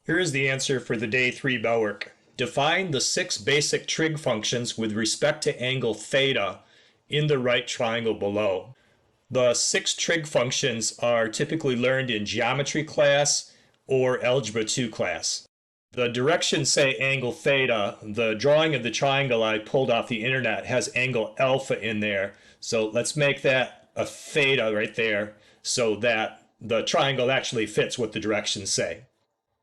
Here is the answer for the day 3 bell work. Define the 6 basic trig functions with respect to angle theta in the right triangle below. The 6 trig functions are typically learned in geometry class or algebra 2 class. The directions say angle theta. The drawing of the triangle I pulled off the internet has angle alpha in there. So let's make that a theta right there so that the triangle actually fits what the directions say.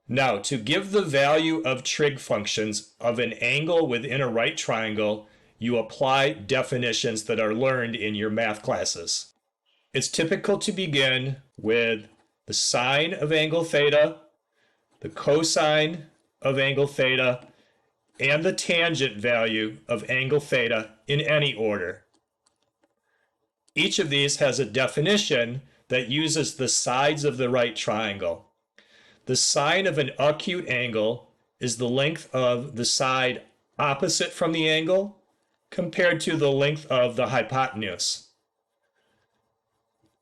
Now, to give the value of trig functions of an angle within a right triangle, you apply definitions that are learned in your math classes. It's typical to begin with the sine of angle theta, the cosine of angle theta, and the tangent value of angle theta in any order. Each of these has a definition that uses the sides of the right triangle. The sine of an acute angle is the length of the side opposite from the angle compared to the length of the hypotenuse.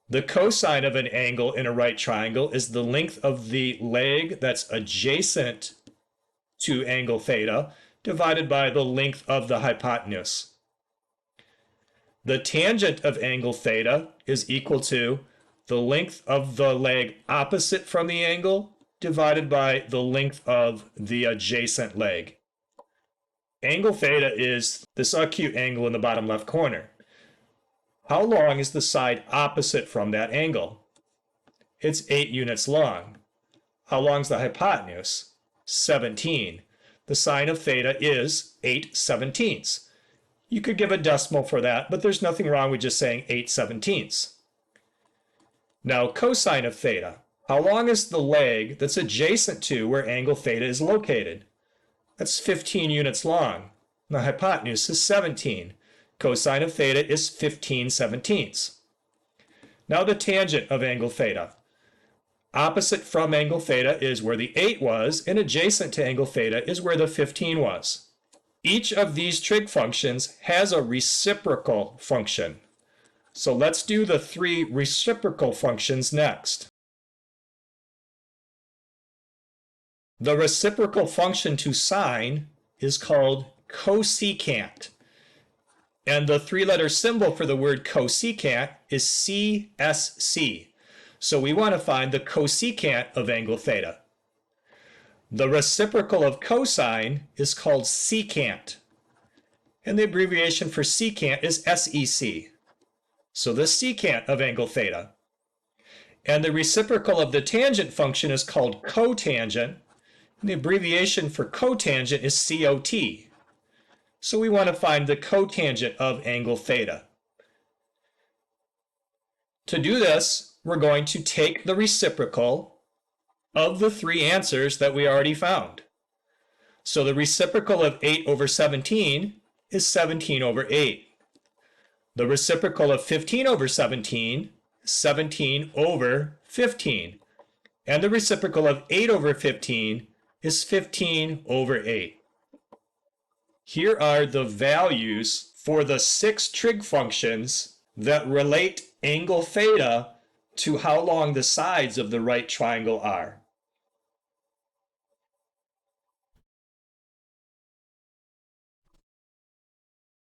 The cosine of an angle in a right triangle is the length of the leg that's adjacent to angle theta divided by the length of the hypotenuse. The tangent of angle theta is equal to the length of the leg opposite from the angle divided by the length of the adjacent leg. Angle theta is this acute angle in the bottom left corner. How long is the side opposite from that angle? It's 8 units long. How long is the hypotenuse? 17. The sine of theta is 8/17. You could give a decimal for that, but there's nothing wrong with just saying 8/17. Now, cosine of theta. How long is the leg that's adjacent to where angle theta is located? That's 15 units long. The hypotenuse is 17. Cosine of theta is 15/17. Now the tangent of angle theta. Opposite from angle theta is where the 8 was, and adjacent to angle theta is where the 15 was. Each of these trig functions has a reciprocal function. So let's do the 3 reciprocal functions next. The reciprocal function to sine is called cosecant. And the 3-letter symbol for the word cosecant is CSC. So we want to find the cosecant of angle theta. The reciprocal of cosine is called secant. And the abbreviation for secant is SEC. So the secant of angle theta. And the reciprocal of the tangent function is called cotangent. And the abbreviation for cotangent is COT. So we want to find the cotangent of angle theta. To do this, we're going to take the reciprocal of the 3 answers that we already found. So the reciprocal of 8/17 is 17/8. The reciprocal of 15/17 is 17/15. And the reciprocal of 8/15 is 15/8. Here are the values for the 6 trig functions that relate angle theta to how long the sides of the right triangle are.